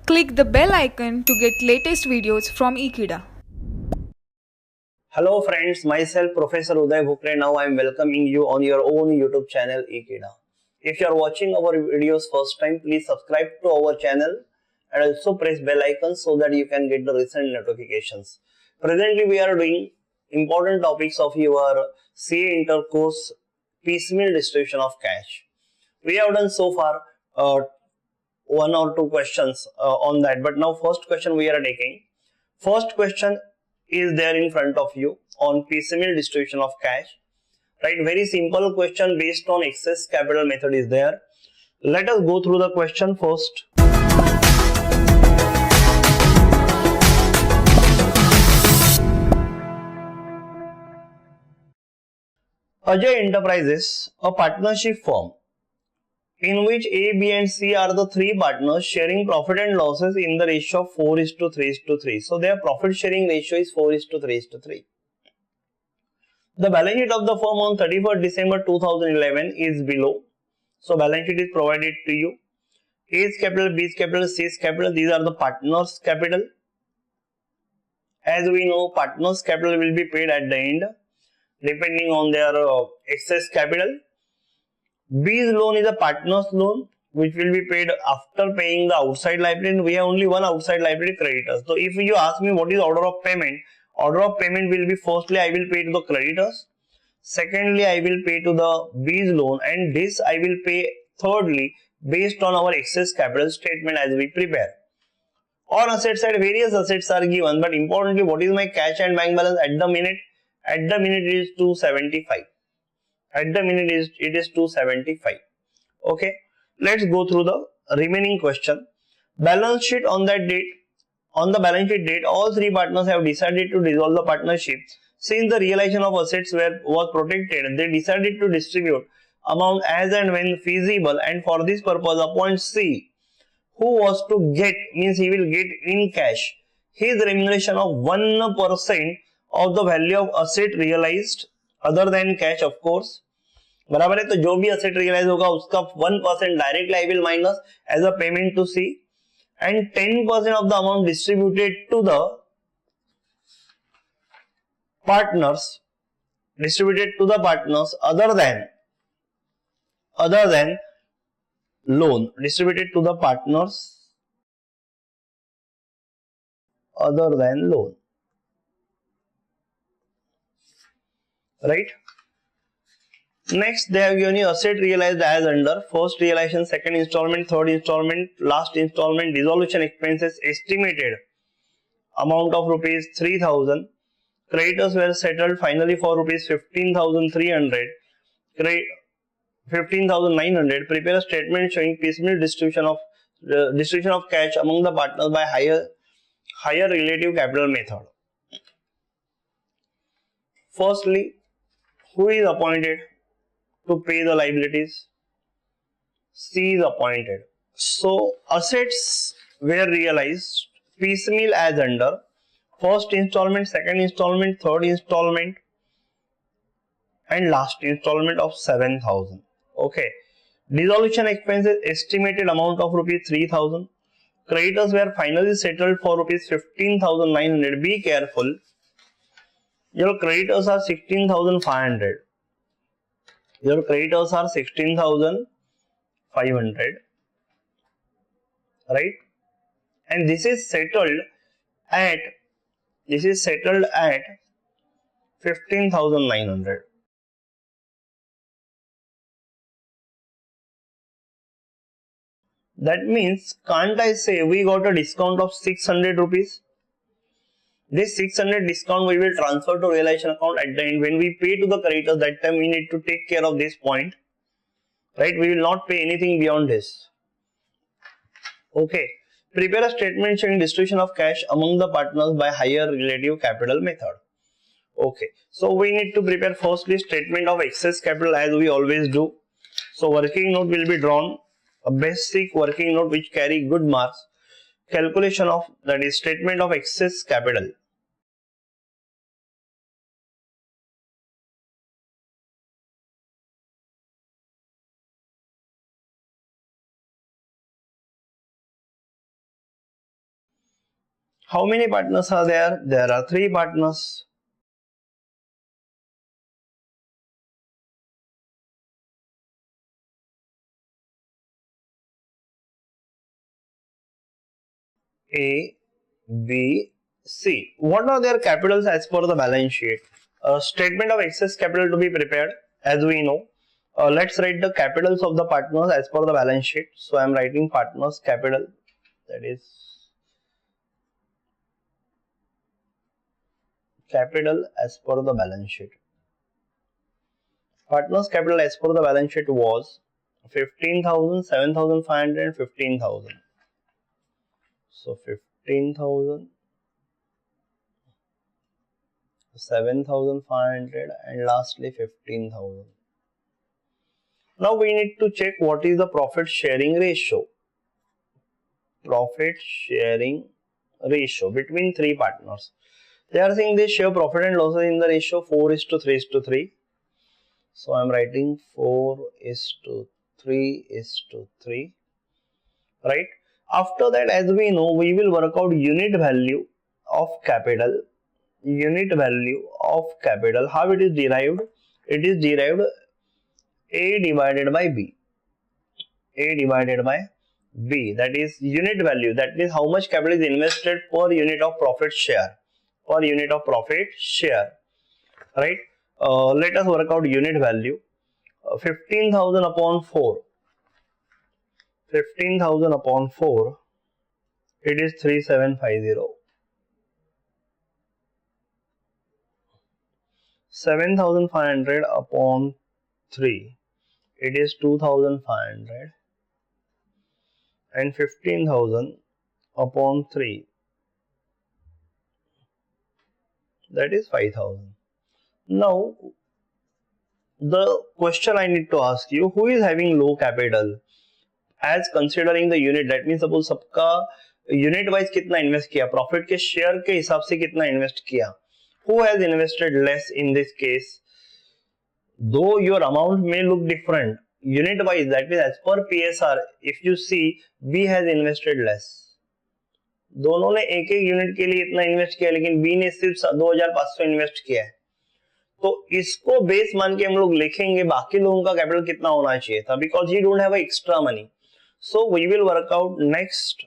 Click the bell icon to get latest videos from Ekeeda. Hello friends, myself Professor Uday Bhukre. Now I am welcoming you on your own YouTube channel Ekeeda. If you are watching our videos first time, please subscribe to our channel and also press bell icon so that you can get the recent notifications. Presently we are doing important topics of your CA intercourse piecemeal distribution of cash. We have done so far one or two questions on that, but now first question we are taking. First question is there in front of you on piecemeal distribution of cash, right? Very simple question based on excess capital method is there. Let us go through the question first. Ajay Enterprises, a partnership firm in which A, B and C are the three partners sharing profit and losses in the ratio of 4:3:3. So their profit sharing ratio is 4:3:3. The balance sheet of the firm on 31st December 2011 is below. So balance sheet is provided to you. A's capital, B's capital, C's capital, these are the partners' capital. As we know, partners' capital will be paid at the end depending on their excess capital. B's loan is a partner's loan which will be paid after paying the outside liability. We have only one outside liability, creditors. So if you ask me what is order of payment will be firstly I will pay to the creditors, secondly I will pay to the B's loan, and this I will pay thirdly based on our excess capital statement as we prepare. On asset side, various assets are given, but importantly what is my cash and bank balance at the minute? At the minute it is 275. At the minute it is 275. Okay, let's go through the remaining question. Balance sheet on that date. On the balance sheet date, all three partners have decided to dissolve the partnership. Since the realization of assets was protected, they decided to distribute amount as and when feasible, and for this purpose appoint C, who was to get, means he will get in cash, his remuneration of 1% of the value of asset realized other than cash, of course. बराबर है, तो जो भी asset realize होगा उसका 1% directly I will minus as a payment to C, and 10% of the amount distributed to the partners, other than loan, distributed to the partners other than loan, right? Next, they have given you asset realized as under first realization, second installment, third installment, last installment, dissolution expenses estimated amount of rupees 3000. Creditors were settled finally for rupees 15,300, 15,900. Prepare a statement showing piecemeal distribution of cash among the partners by higher relative capital method. Firstly, who is appointed to pay the liabilities? C is appointed. So assets were realized piecemeal as under first installment, second installment, third installment and last installment of 7,000. Okay. Dissolution expenses estimated amount of rupees 3,000. Creditors were finally settled for rupees 15,900. Be careful. Your creditors are 16,500. Your creditors are 16,500, right? And this is settled at 15,900. That means, can't I say we got a discount of 600 rupees? This 600 discount we will transfer to realization account at the end. When we pay to the creditors, that time we need to take care of this point, right? We will not pay anything beyond this. Okay. Prepare a statement showing distribution of cash among the partners by higher relative capital method. Okay. So we need to prepare firstly statement of excess capital as we always do. So working note will be drawn, a basic working note which carry good marks. Calculation of, that is statement of excess capital. How many partners are there? There are 3 partners. A, B, C. What are their capitals as per the balance sheet? A statement of excess capital to be prepared, as we know. Let's write the capitals of the partners as per the balance sheet. So I am writing partners capital, that is capital as per the balance sheet. Partners capital as per the balance sheet was 15,000, 7,500 and 15,000. So 15,000, 7,500 and lastly 15,000. Now we need to check what is the profit sharing ratio. Profit sharing ratio between 3 partners. They are saying they share profit and losses in the ratio 4:3:3. So I am writing 4:3:3. Right? After that, as we know, we will work out unit value of capital. Unit value of capital. How it is derived? It is derived A divided by B. A divided by B, that is unit value, that means how much capital is invested per unit of profit share. Per unit of profit share. Right? Let us work out unit value. 15,000 upon 4. 15,000 upon 4. It is 3750. 7,500 upon 3. It is 2,500. And 15,000 upon 3, that is 5,000. Now the question I need to ask you, who is having low capital as considering the unit? That means suppose सबका unit wise कितना invest किया, profit के share के हिसाब से कितना invest किया. Who has invested less in this case? Though your amount may look different, unit wise, that means as per PSR, if you see, B has invested less. दोनों ने एक एक यूनिट के लिए इतना इन्वेस्ट किया, लेकिन बी ने सिर्फ 2,500 इन्वेस्ट किया है. तो इसको बेस मान के हम लोग लिखेंगे बाकी लोगों का कैपिटल कितना होना चाहिए था, because he don't have extra money. So we will work out next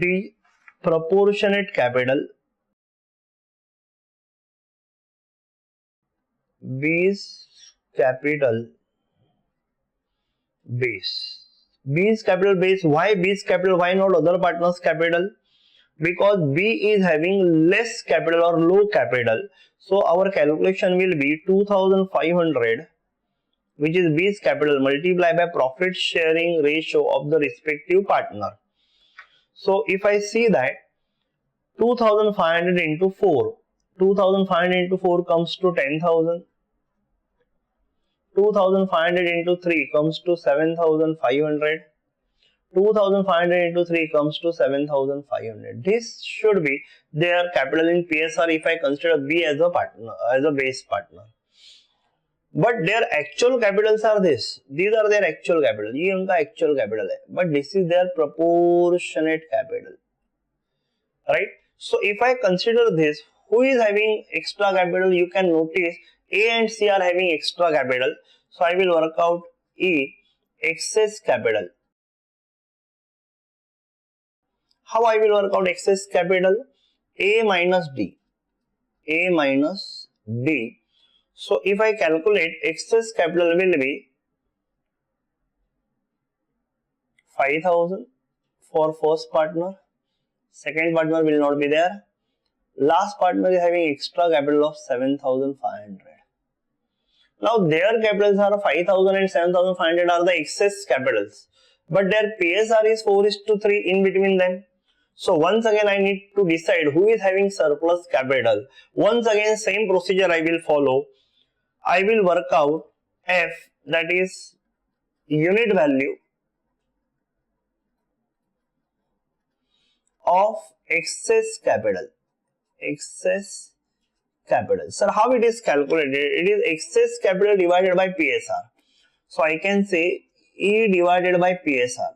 the proportionate capital. B's capital base. B's capital base. Why B's capital? Why not other partners' capital? Because B is having less capital or low capital. So our calculation will be 2,500, which is B's capital, multiplied by profit sharing ratio of the respective partner. So if I see that 2,500 into 4, 2,500 into 4 comes to 10,000. 2,500 into 3 comes to 7,500. 2,500 into 3 comes to 7,500. This should be their capital in PSR if I consider B as a partner, as a base partner. But their actual capitals are this. These are their actual capital. ये उनका actual capital है. But this is their proportionate capital. Right? So if I consider this, who is having extra capital? You can notice A and C are having extra capital. So I will work out E, excess capital. How I will work out excess capital? A minus D. A minus D. So if I calculate, excess capital will be 5,000 for first partner. Second partner will not be there. Last partner is having extra capital of 7,500. Now their capitals are 5,000 and 7,500 are the excess capitals. But their PSR is 4:3 in between them. So once again I need to decide who is having surplus capital. Once again same procedure I will follow. I will work out F, that is unit value of excess capital. Excess capital. Sir, how it is calculated? It is excess capital divided by PSR. So I can say E divided by PSR.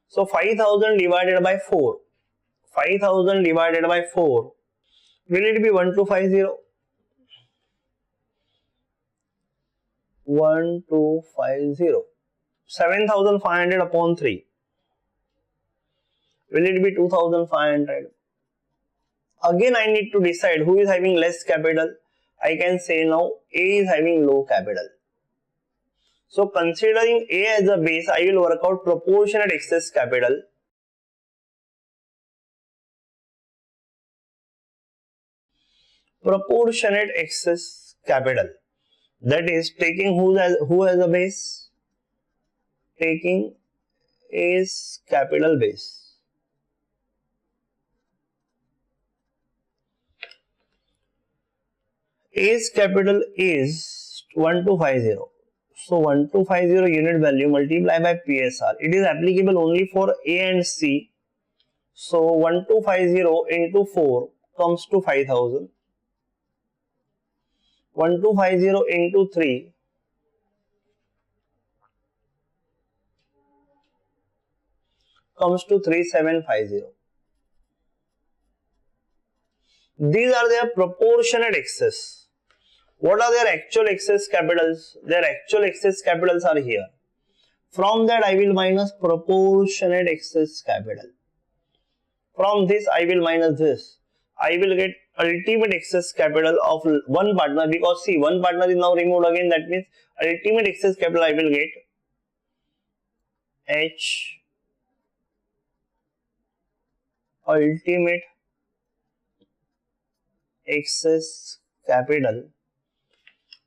So 5000 divided by 4. 5000 divided by 4. Will it be 1250? 1250. 7500 upon 3. Will it be 2500? Again, I need to decide who is having less capital. I can say now A is having low capital. So considering A as a base, I will work out proportionate excess capital. Proportionate excess capital. That is taking who has a base? Taking A's capital base. A's capital is 1250. So 1250 unit value multiplied by PSR. It is applicable only for A and C. So 1250 into 4 comes to 5000. 1250 into 3 comes to 3750. These are their proportionate excess. What are their actual excess capitals? Their actual excess capitals are here. From that I will minus proportionate excess capital. From this I will minus this. I will get ultimate excess capital of one partner, because see, one partner is now removed again. That means ultimate excess capital I will get H ultimate excess capital,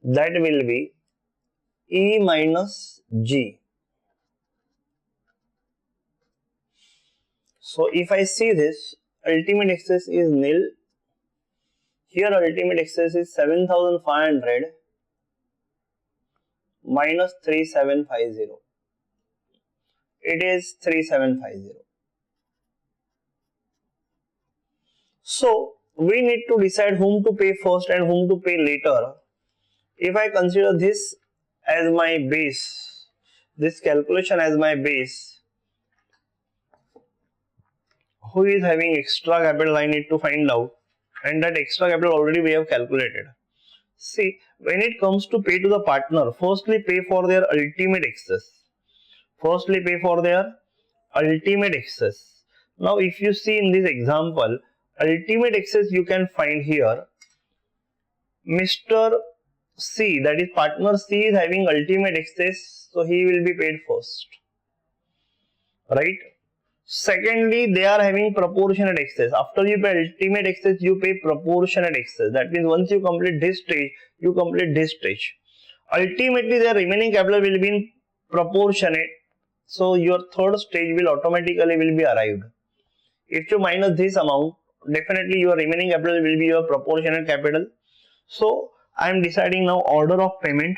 that will be E minus G. So if I see this, ultimate excess is nil. Here ultimate excess is 7500 minus 3750. It is 3750. So we need to decide whom to pay first and whom to pay later. If I consider this as my base, this calculation as my base, who is having extra capital I need to find out, and that extra capital already we have calculated. See, when it comes to pay to the partner, firstly pay for their ultimate excess. Firstly pay for their ultimate excess. Now if you see in this example, ultimate excess you can find here. Mr. C, that is partner C, is having ultimate excess, so he will be paid first, right? Secondly, they are having proportionate excess. After you pay ultimate excess, you pay proportionate excess. That means once you complete this stage, you complete this stage. Ultimately, their remaining capital will be in proportionate. So your third stage will automatically be arrived. If you minus this amount, definitely your remaining capital will be your proportionate capital. So I am deciding now order of payment.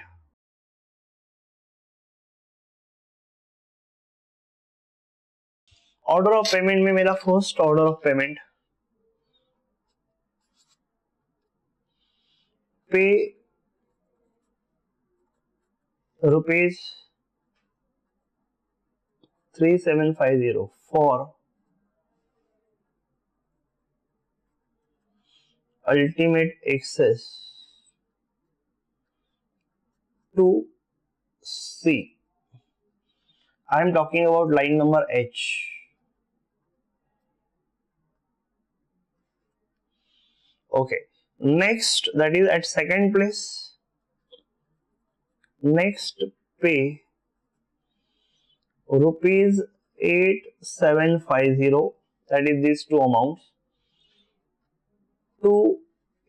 Order of payment में मेरा first order of payment पे rupees 3750 for ultimate excess to C. I am talking about line number H. Okay, next, that is at second place, next pay rupees 8750, that is these two amounts, to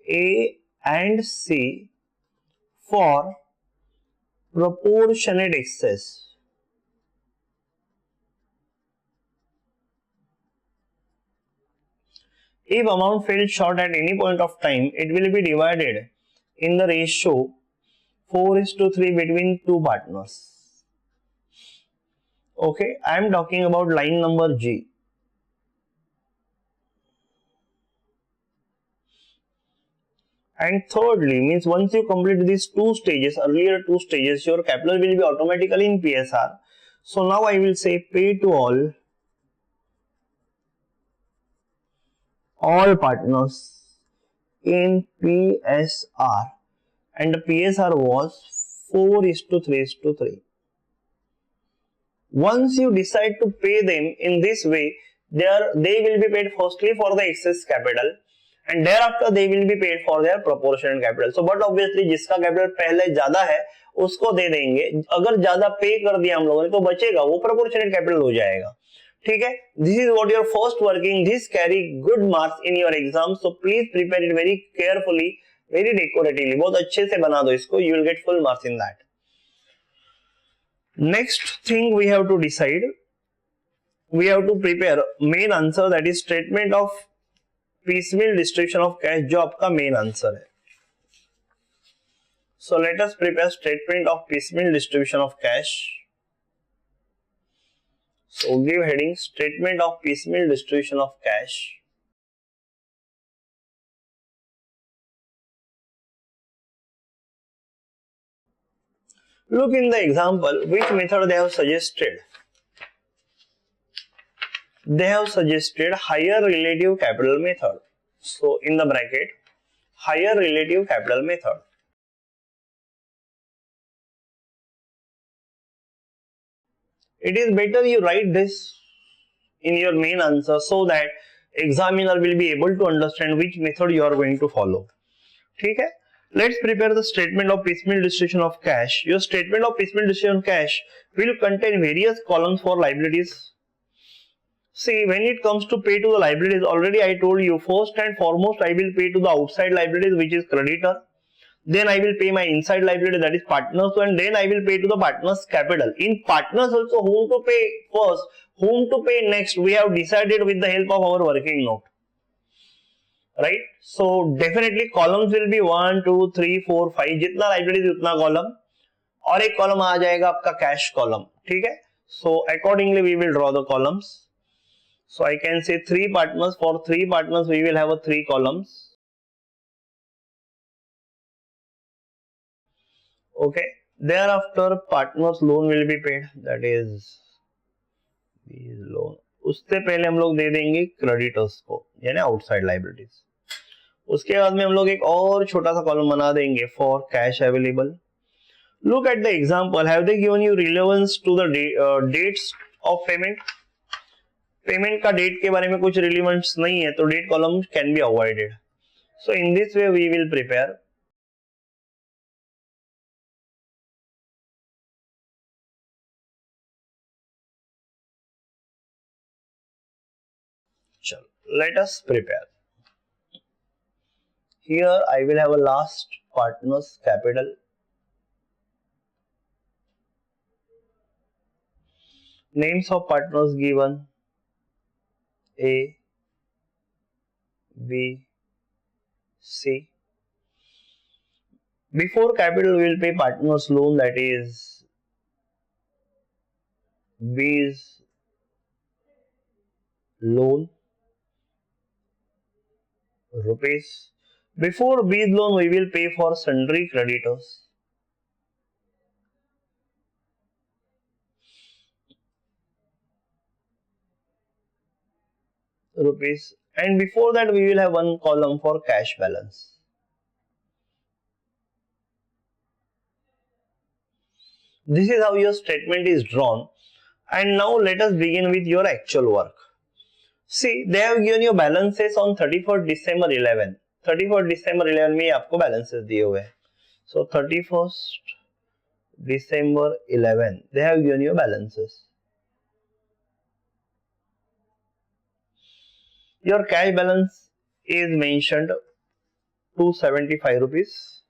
A and C for proportionate excess. If amount fell short at any point of time, it will be divided in the ratio 4:3 between two partners. Okay, I am talking about line number G. And thirdly, means once you complete these two stages, earlier two stages, your capital will be automatically in PSR. So now I will say pay to all all partners in PSR, and the PSR was 4:3:3. Once you decide to pay them in this way, they will be paid firstly for the excess capital and thereafter they will be paid for their proportionate capital. So but obviously जिसका capital पहले ज्यादा है उसको दे देंगे, अगर ज्यादा पे कर दिया हम लोगों ने तो बचेगा वो proportionate capital हो जाएगा. ठीक है, this is what your first working, this carry good marks in your exam, so please prepare it very carefully, very decoratively. बहुत अच्छे से बना दो इसको, you will get full marks in that. Next thing we have to decide, we have to prepare main answer, that is statement of piecemeal distribution of cash, जो आपका main answer है. So let us prepare statement of piecemeal distribution of cash. So give heading statement of piecemeal distribution of cash. Look in the example which method they have suggested. They have suggested higher relative capital method. So in the bracket, higher relative capital method. It is better you write this in your main answer so that examiner will be able to understand which method you are going to follow. ठीक है? Let's prepare the statement of piecemeal distribution of cash. Your statement of piecemeal distribution of cash will contain various columns for liabilities. See, when it comes to pay to the liabilities, already I told you, first and foremost I will pay to the outside liabilities, which is creditor. Then I will pay my inside liability, that is partners, and then I will pay to the partners capital. In partners also, whom to pay first, whom to pay next, we have decided with the help of our working note. Right? So definitely columns will be 1, 2, 3, 4, 5. जितना liabilities उतना column, और एक column आ जाएगा आपका cash column. ठीक है? So accordingly we will draw the columns. So I can say 3 partners. For 3 partners we will have a 3 columns. Okay. Thereafter partners loan will be paid, that is loan. उससे पहले हम लोग दे देंगे creditors को, यानी outside liabilities. उसके बाद में हम लोग एक और छोटा सा कॉलम बना देंगे for cash available. Look at the example, have they given you relevance to the dates of payment. Payment का डेट के बारे में कुछ रिलेवेंस नहीं है तो date column can be avoided. So in this way we will prepare. Let us prepare. Here I will have a last partners capital. Names of partners given A, B, C. Before capital we will pay partners loan, that is B's loan rupees. Before B's loan we will pay for sundry creditors. Rupees, and before that we will have one column for cash balance. This is how your statement is drawn, and now let us begin with your actual work. See, they have given you balances on 31st December 11. 31st December 11 में आपको balances दिए हुए हैं. So 31st December 11 they have given you balances. Your cash balance is mentioned 275 rupees.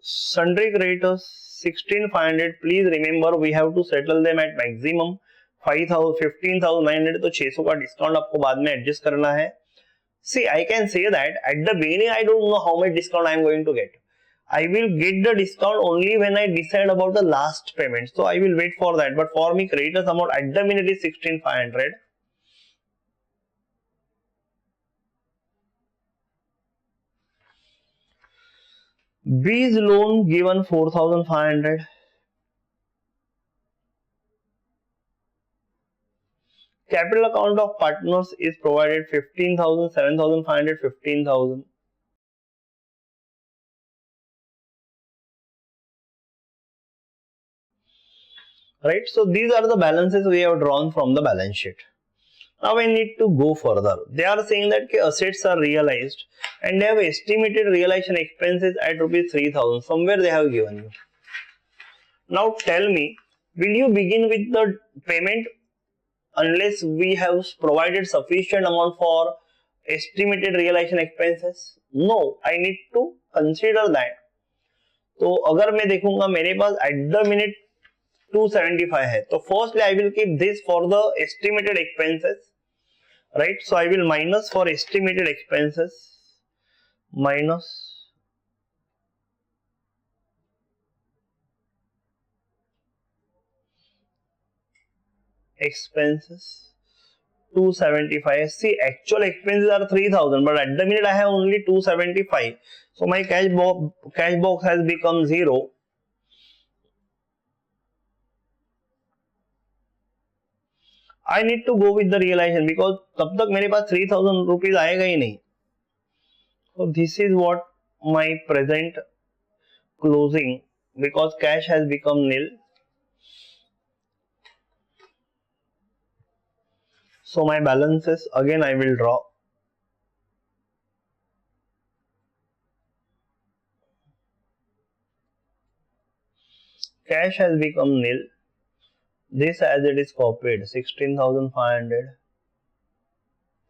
Sundry creditors 16,500. Please remember we have to settle them at maximum 15,900. तो 600 का discount आपको बाद में एडजस्ट करना है. See, I can say that at the beginning I don't know how much discount I am going to get. I will get the discount only when I decide about the last payment. So I will wait for that. But for me, creditors amount at the minute is 16,500. B's loan given 4,500. Capital account of partners is provided 15,000, 7,500, 15,000. Right, so these are the balances we have drawn from the balance sheet. Now we need to go further. They are saying that assets are realized and they have estimated realization expenses at rupees 3,000. Somewhere they have given you. Now tell me, will you begin with the payment unless we have provided sufficient amount for estimated realization expenses? No, I need to consider that. तो अगर मैं देखूंगा मेरे पास at the minute 275 है, तो firstly I will keep this for the estimated expenses, right? So I will minus for estimated expenses, minus expenses 275. See, actual expenses are 3,000, but at the minute I have only 275. So my cash box has become 0. I need to go with the realization because तब तक मेरे पास 3,000 rupees आएगा ही नहीं. So this is what my present closing, because cash has become nil. So my balances again I will draw. Cash has become nil. This as it is copied, 16,500,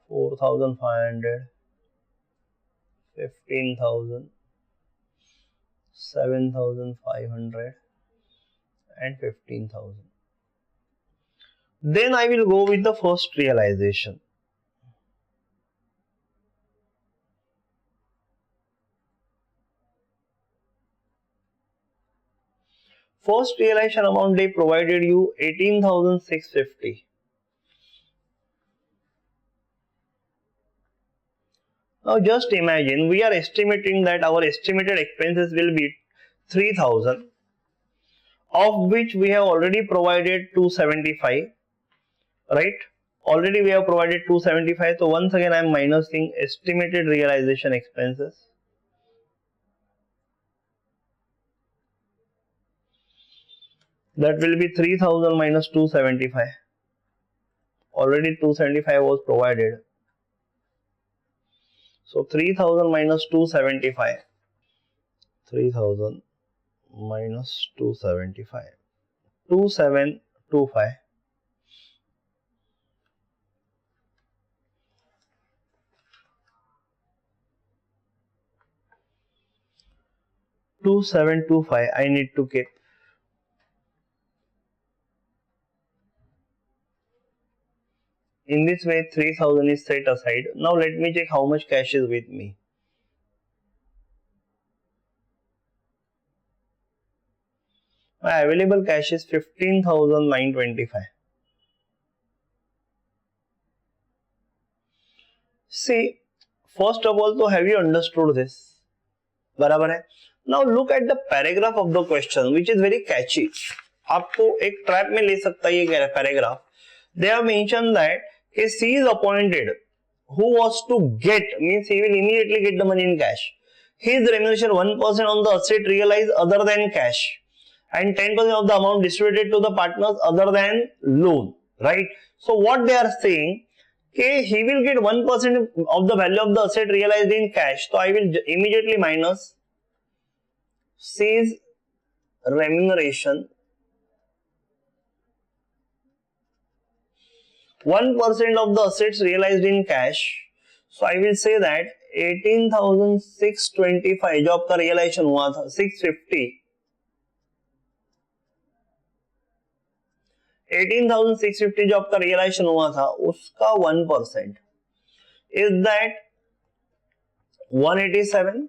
4,500, 15,000, 7,500 and 15,000. Then I will go with the first realization. First realization amount they provided you 18,650. Now just imagine we are estimating that our estimated expenses will be 3,000, of which we have already provided 275, right? Already we have provided 275. So once again I am minusing estimated realization expenses. That will be 3,000 minus 275. Already 275 was provided. So 3,000 minus 275. 3,000 minus 275. 2725. I need to keep. In this way 3,000 is set aside. Now let me check how much cash is with me. My available cash is 15,925. See, first of all, so have you understood this? बराबर है. Now look at the paragraph of the question, which is very catchy. आपको एक trap में ले सकता है ये paragraph. They have mentioned that C is appointed, who was to get, means he will immediately get the money in cash. His remuneration 1% on the asset realized other than cash and 10% of the amount distributed to the partners other than loan, right? So what they are saying, he will get 1% of the value of the asset realized in cash. So I will immediately minus C's remuneration 1% of the assets realized in cash. So I will say that 18,625 जो आपका realization हुआ था 650, 18,650 जो आपका realization हुआ था उसका 1% is that 187,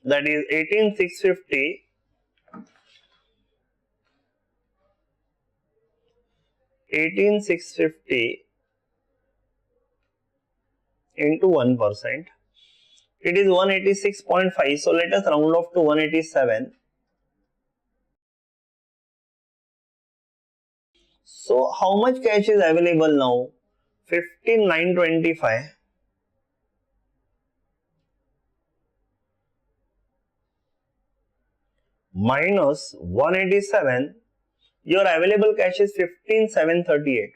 that is 18,650 into 1%, it is 186.5. So let us round off to 187. So how much cash is available now? 15,925 minus 187, your available cash is 15,738.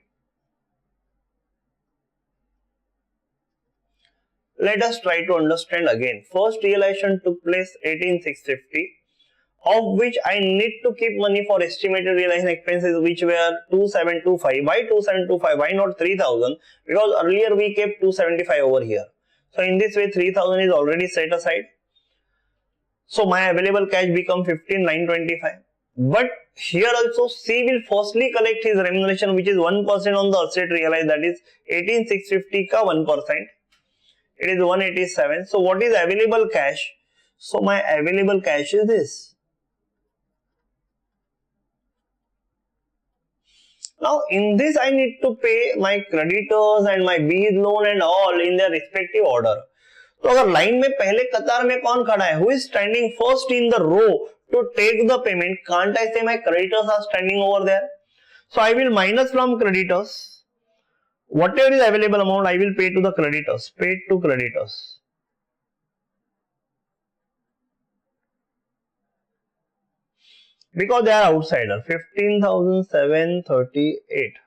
Let us try to understand again. First realization took place 18,650, of which I need to keep money for estimated realization expenses, which were 2,725. Why 2,725? Why not 3,000? Because earlier we kept 275 over here. So in this way 3,000 is already set aside. So my available cash become 15,925. But here also C will firstly collect his remuneration, which is 1% on the asset realized, that is 18,650 ka 1%. It is 187. So what is available cash? So my available cash is this. Now in this I need to pay my creditors and my B's loan and all in their respective order. तो अगर line में पहले कतार में कौन खड़ा है? Who is standing first in the row to take the payment? Can't I say my creditors are standing over there? So I will minus from creditors. Whatever is available amount I will pay to the creditors. Paid to creditors. Because they are outsider. 15,738.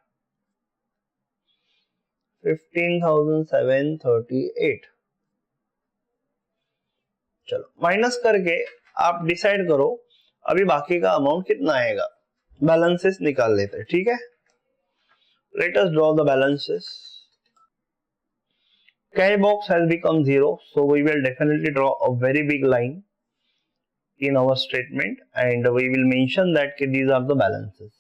15,738. चलो minus करके आप decide करो अभी बाकी का amount कितना आएगा. Balances निकाल लेते हैं. ठीक है, let us draw the balances. Cash box has become 0, so we will definitely draw a very big line in our statement and we will mention that these are the balances,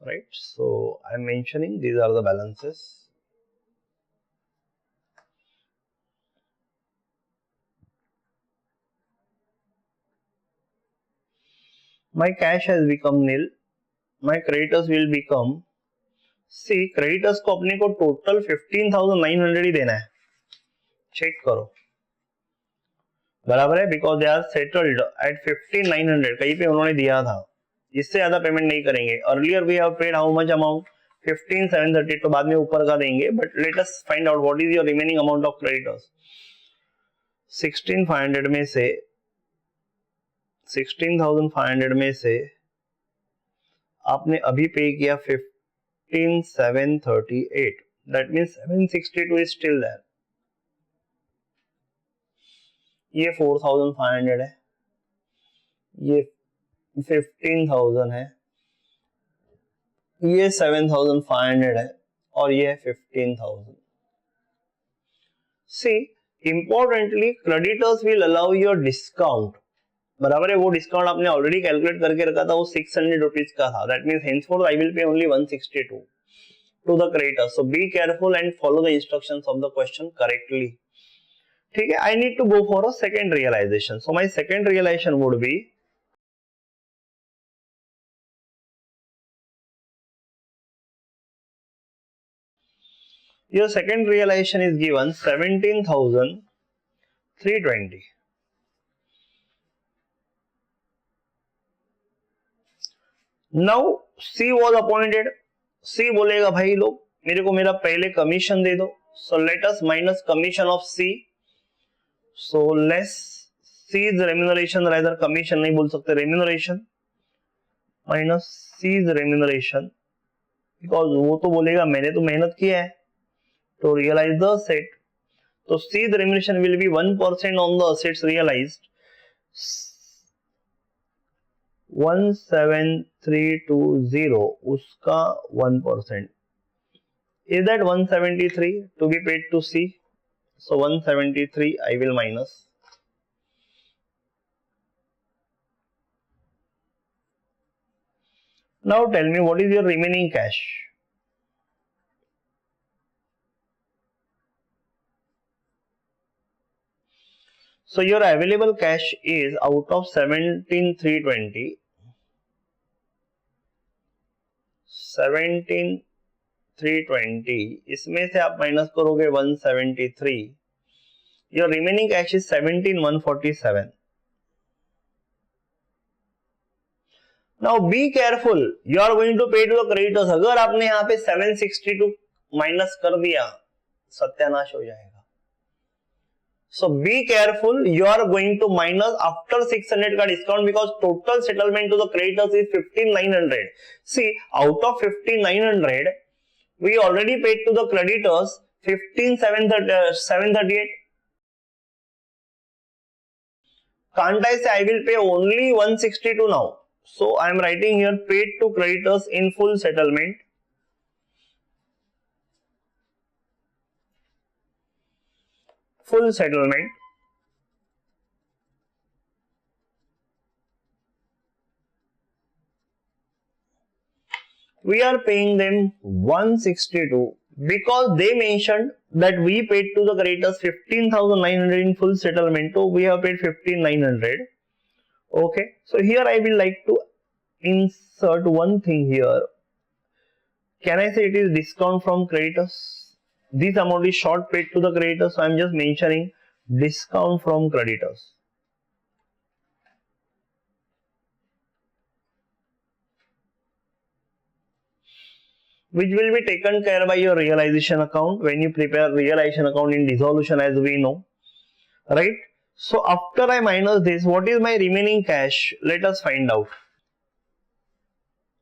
right? So I am mentioning these are the balances. My cash has become nil. My creditors will become, see creditors को अपने को total 15,900 ही देना है. Check करो बराबर है, because they are settled at 15,900. कहीं पे उन्होंने दिया था, इससे ज्यादा पेमेंट नहीं करेंगे. Earlier we have paid how much amount? 15,730. तो बाद में ऊपर का देंगे, but let us find out what is your remaining amount of creditors. 16,500 में से 16,500 में से आपने अभी पे किया 15,738. That means 762 is still there. ये 4,500 है, ये 15,000 है, ये 7,500 है और ये है 15,000. See importantly creditors will allow your discount. बराबर है, वो डिस्काउंट आपने ऑलरेडी कैलकुलेट करके रखा था, वो 600 रुपीज का था. That means henceforth I will pay only 162 to the creditor. So be careful and follow the instructions of the question correctly. ठीक है, I need to go for a second realisation. So my second realisation would be your second realization is given 17,320. Now C was appointed. C बोलेगा भाई लोग मेरे को मेरा पहले commission दे दो. So let us minus commission of C. So less C's remuneration, rather commission नहीं बोल सकते, remuneration minus C's remuneration, because वो तो बोलेगा मैंने तो मेहनत किया है to realize the asset. So C's remuneration will be 1% on the assets realized. 17,320 उसका 1%. Is that 173 to be paid to C? So 173 I will minus. Now tell me what is your remaining cash? So your available cash is out of 17,320. 17,320 इसमें से आप minus करोगे 173. Your remaining cash is 17,147. Now be careful, you are going to pay to the creditors. अगर आपने यहाँ पे 762 minus कर दिया, सत्यानाश हो जाएगा। So be careful, you are going to minus after 600 का discount because total settlement to the creditors is 15,900. See, out of 15,900, we already paid to the creditors 15,738. Can't I say I will pay only 162 now? So I am writing here paid to creditors in full settlement. Full settlement. We are paying them 162 because they mentioned that we paid to the creditors 15,900 in full settlement. So we have paid 15,900. Okay. So here I will like to insert one thing here. Can I say it is discount from creditors? This amount is short paid to the creditors. So I am just mentioning discount from creditors. Which will be taken care by your realization account when you prepare realization account in dissolution, as we know, right? So after I minus this, what is my remaining cash? Let us find out.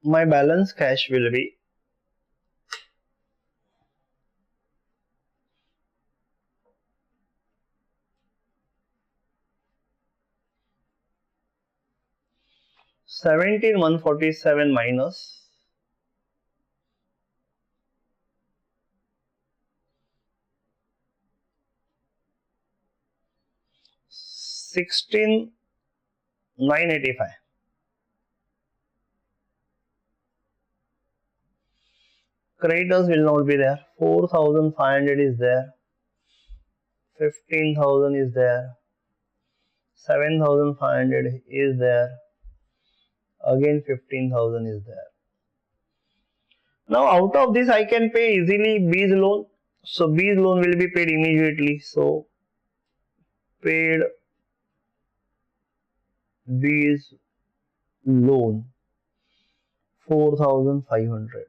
My balance cash will be $17,147 minus 16,985. Creditors will not be there. 4,500 is there. 15,000 is there. 7,500 is there. Again 15,000 is there. Now out of this I can pay easily B's loan. So B's loan will be paid immediately. So paid B's loan 4,500.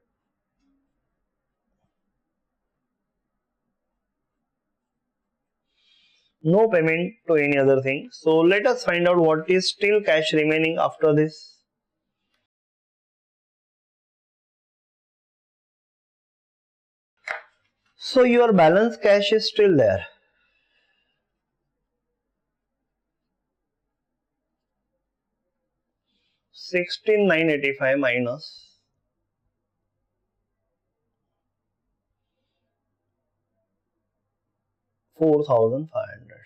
No payment to any other thing. So let us find out what is still cash remaining after this. So your balance cash is still there. $16,985 minus 4,500.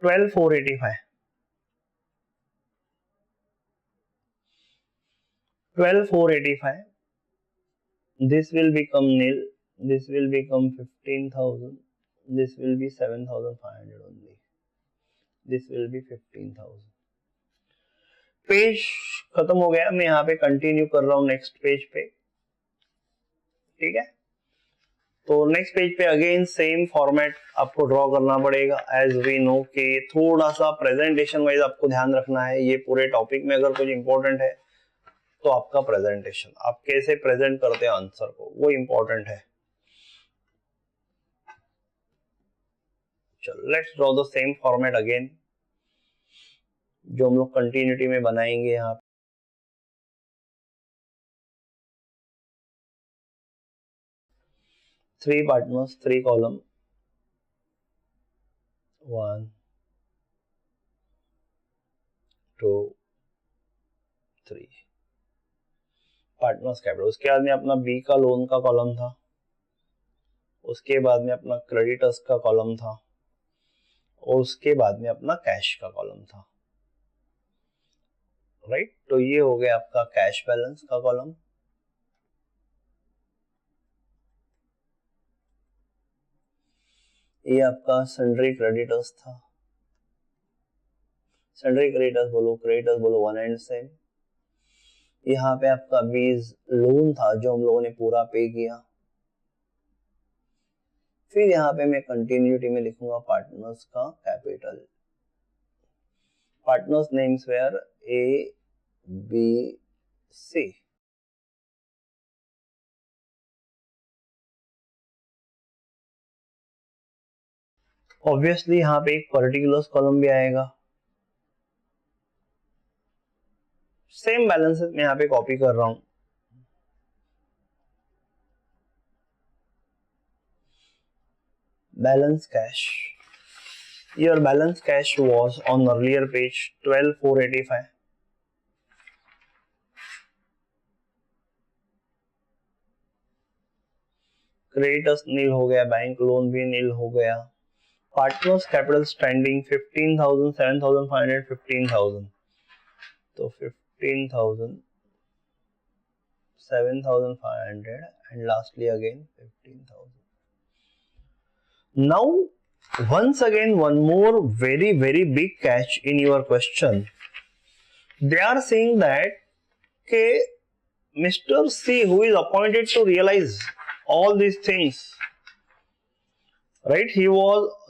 12,485. 12,485. This will become nil. This will become 15,000. This will be 7,500 only. This will be 15,000. Page खत्म हो गया, मैं यहाँ पे continue कर रहा हूँ next page पे, ठीक है। तो नेक्स्ट पेज पे अगेन सेम फॉर्मेट आपको ड्रॉ करना पड़ेगा। एज वी नो कि थोड़ा सा प्रेजेंटेशन वाइज आपको ध्यान रखना है। ये पूरे टॉपिक में अगर कुछ इंपॉर्टेंट है तो आपका प्रेजेंटेशन, आप कैसे प्रेजेंट करते हैं आंसर को, वो इंपॉर्टेंट है। चलो let's draw the same format again, जो हम लोग कंटिन्यूटी में बनाएंगे यहाँ पे। Three partners, three column, 1 2 3 partners capital. उसके बाद में अपना बी का लोन का कॉलम था, उसके बाद में अपना क्रेडिटर्स का कॉलम था, और उसके बाद में अपना कैश का कॉलम था, राइट। तो ये हो गया आपका कैश बैलेंस का कॉलम। ये आपका सन्ड्री क्रेडिटर्स था, सन्ड्री क्रेडिटर्स बोलो, क्रेडिटर्स बोलो, वन एंड सेम। यहाँ पे आपका बीज लोन था जो हम लोगों ने पूरा पे किया। फिर यहाँ पे मैं कंटिन्यूटी में लिखूंगा पार्टनर्स का capital. Partners' names were A, B, C. Obviously यहाँ पे एक particulars column भी आएगा. Same balances मैं यहाँ पे copy कर रहा हूँ. Balance cash. Your balance cash was on earlier page 12,485. Creditors नील हो गया, बैंक लोन भी नील हो गया. Partners capital standing 15,000, 7,500, 15,000. तो 15,000, 7,500 and lastly again 15,000. Now once again one more very big catch in your question. They are saying that Mr. C, who is appointed to realize all these things, right?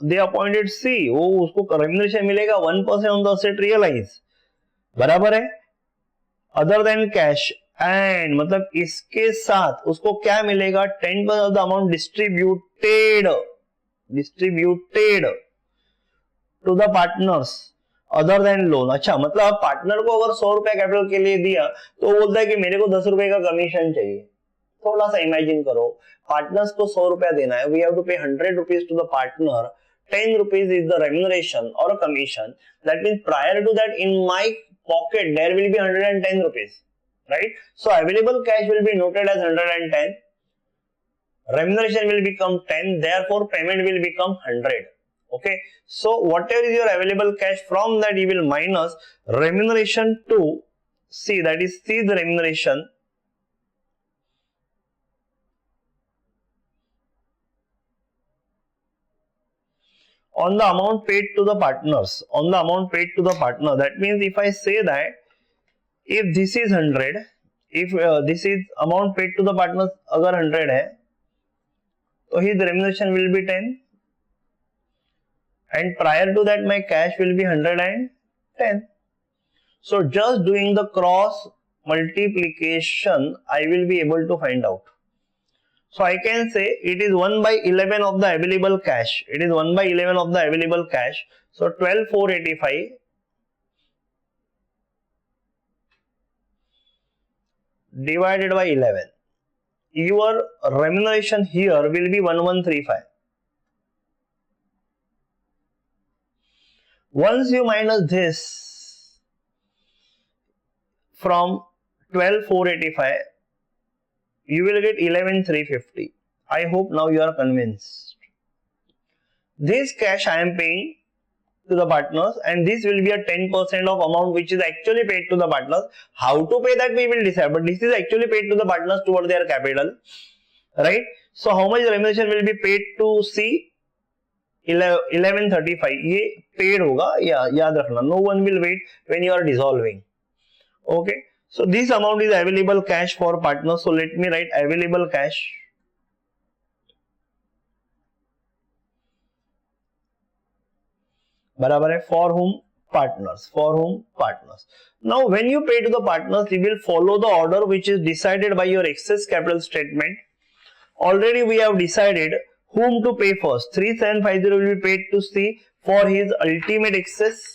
They appointed C. वो उसको remuneration मिलेगा 1% on the asset realize. बराबर है? Other than cash and मतलब इसके साथ उसको क्या मिलेगा? 10% of the amount distributed to the partners other than loan. अच्छा, मतलब आप पार्टनर को अगर 100 रुपया कैपिटल के लिए दिया तो वो बोलता है कि मेरे को 10 रुपए का कमीशन चाहिए. थोड़ा सा इमेजिन करो, पार्टनर्स को 100 रुपया देना है. We have to pay 100 rupees to the partner. 10 rupees is the remuneration or a commission. That means prior to that in my pocket there will be 110 rupees, right? So available cash will be noted as 110. Remuneration will become 10, therefore payment will become 100. Okay, so whatever is your available cash, from that you will minus remuneration to C, that is C the remuneration, on the amount paid to the partners, on the amount paid to the partner. That means if I say that if this is 100, if this is amount paid to the partners अगर 100 है तो his remuneration will be 10 and prior to that my cash will be 110. So just doing the cross multiplication I will be able to find out. So I can say it is 1 by 11 of the available cash. It is 1 by 11 of the available cash. So 12,485 divided by 11. Your remuneration here will be 1135. Once you minus this from 12,485, you will get 11,350. I hope now you are convinced. This cash I am paying to the partners and this will be a 10% of amount which is actually paid to the partners. How to pay that we will decide, but this is actually paid to the partners toward their capital, right? So how much remuneration will be paid to C? 1135. ये paid होगा, याद रखना. No one will wait when you are dissolving. Okay. So this amount is available cash for partners. So let me write available cash. बराबर है for whom? Partners. For whom? Partners. Now when you pay to the partners, you will follow the order which is decided by your excess capital statement. Already we have decided whom to pay first. 3750 will be paid to C for his ultimate excess.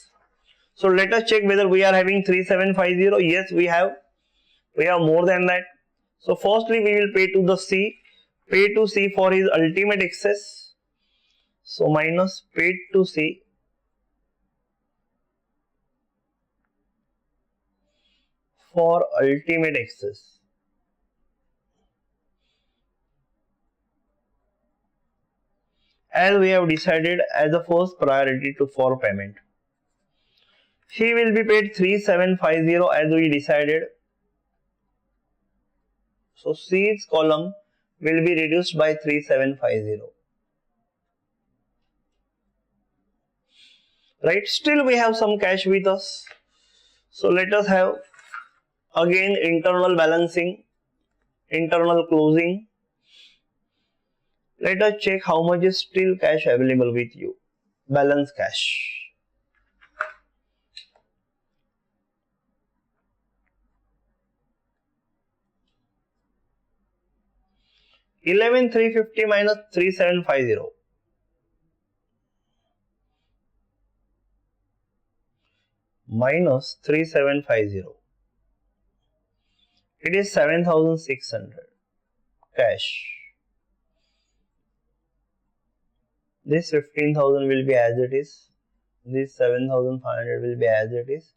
So let us check whether we are having 3750. Yes, we have more than that. So firstly we will pay to the C, pay to C for his ultimate excess. So minus paid to C for ultimate excess. As we have decided as the first priority for payment. He will be paid 3750 as we decided. So C's column will be reduced by 3750. Right? Still we have some cash with us. So let us have again internal balancing, internal closing. Let us check how much is still cash available with you. Balance cash. 11,350 minus 3,750. Minus 3,750. It is 7,600 cash. This 15,000 will be as it is. This 7,500 will be as it is.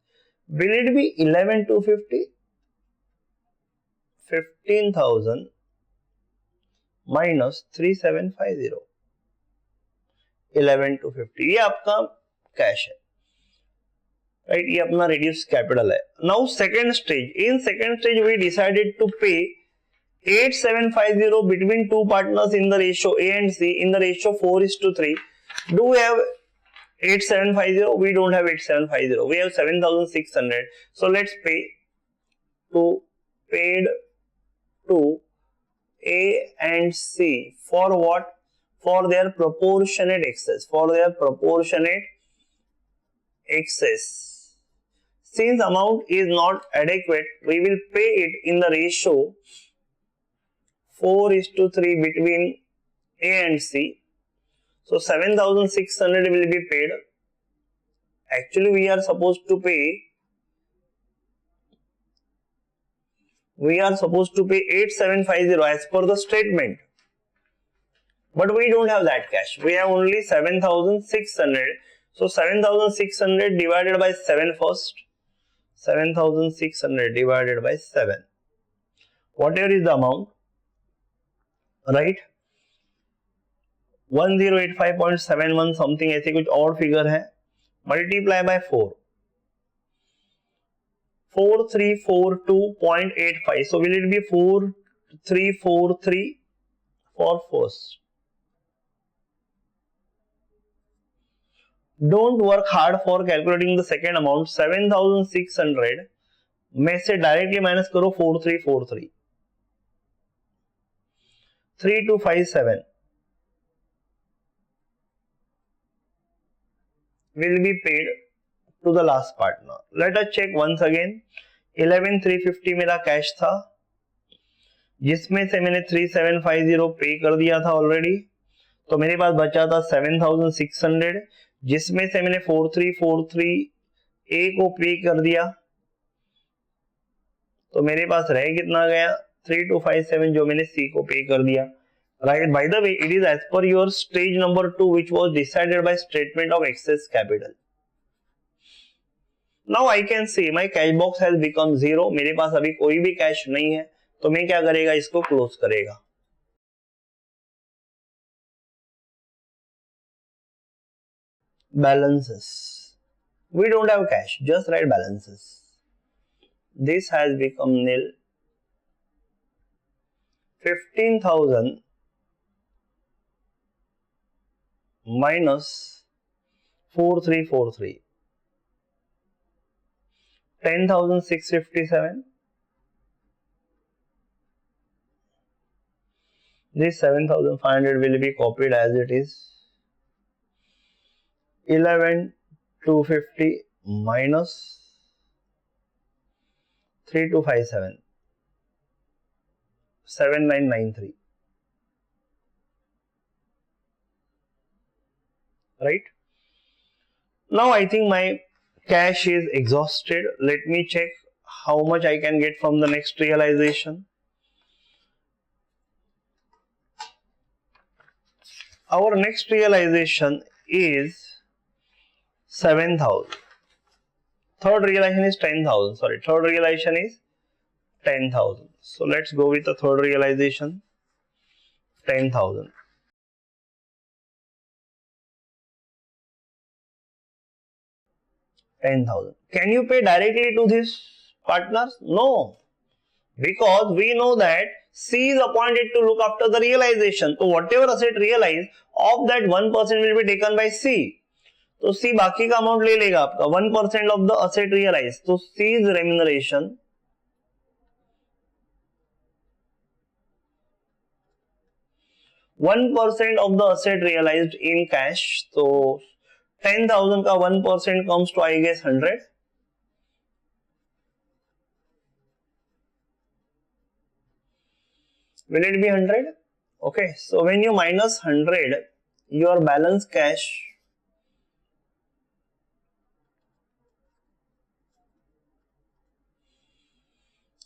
Will it be 11,250? 15,000 minus 3,750. 11,250. ये आपका cash है, right. ये अपना reduce capital है. Now second stage. In second stage we decided to pay 8,750 between two partners in the ratio A and C in the ratio 4:3. Do we have 8,750? We don't have 8,750. We have 7,600. So let's pay paid to A and C for what? For their proportionate excess. For their proportionate excess. Since amount is not adequate, we will pay it in the ratio 4:3 between A and C. So 7,600 will be paid. Actually, we are supposed to pay 8,750 as per the statement. But we don't have that cash. We have only 7,600. So 7,600 divided by 7 first. 7,600 divided by 7. Whatever is the amount, right 1085.71 something ऐसे कुछ और figure है, multiply by 4, 4342.85. So will it be 4343 for first. Don't work hard for calculating the second amount. 7,600 में से directly minus करो 4343. 3257 will be paid to the last partner. Let us check once again. 11,350 मेरा cash था, जिसमें से मैंने 3,750 पे कर दिया था ऑलरेडी. तो मेरे पास बचा था 7,600, जिसमें से मैंने 4343 ए को पे कर दिया. तो मेरे पास रह कितना गया? 3257 जो मैंने सी को पे कर दिया. Right. By the way, it is as per your stage number 2 which was decided by statement of excess capital. Now I can see my cash box has become 0. मेरे पास अभी कोई भी कैश नहीं है, तो मैं क्या करेगा? इसको क्लोज करेगा. balances. We don't have cash, just write balances. This has become nil. 15,000 minus 4343. 10,657. This 7,500 will be copied as it is. 11,250 minus 3,257. 7,993. Right? Now I think my cash is exhausted. Let me check how much I can get from the next realization. Our next realization is 7,000. Third realization is 10,000. Sorry, third realization is 10,000. So let's go with the third realization. 10,000. Can you pay directly to these partners? No, because we know that C is appointed to look after the realization. So whatever asset realized, of that 1% will be taken by C. तो C बाकी का amount ले लेगा आपका 1% of the asset realise. तो C is remuneration. One percent of the asset realised in cash. तो 10,000 का 1% comes to I guess 100. Will it be 100? Okay, so when you minus 100, your balance cash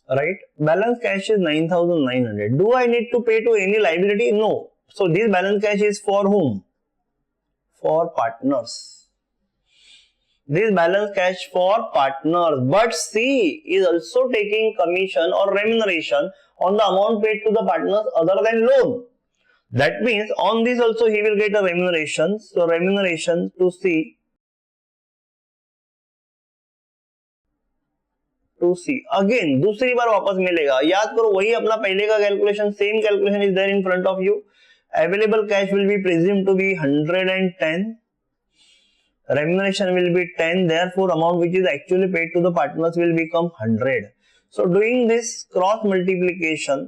right? Balance cash is 9,900. Do I need to pay to any liability? No. So this balance cash is for whom? For partners. This balance cash for partners. But C is also taking commission or remuneration on the amount paid to the partners other than loan. That means on this also he will get a remuneration. So remuneration to C. To C again दूसरी बार वापस मिलेगा. याद करो वही अपना पहले का calculation, same calculation is there in front of you. Available cash will be presumed to be 110, remuneration will be 10, therefore amount which is actually paid to the partners will become 100. So doing this cross multiplication,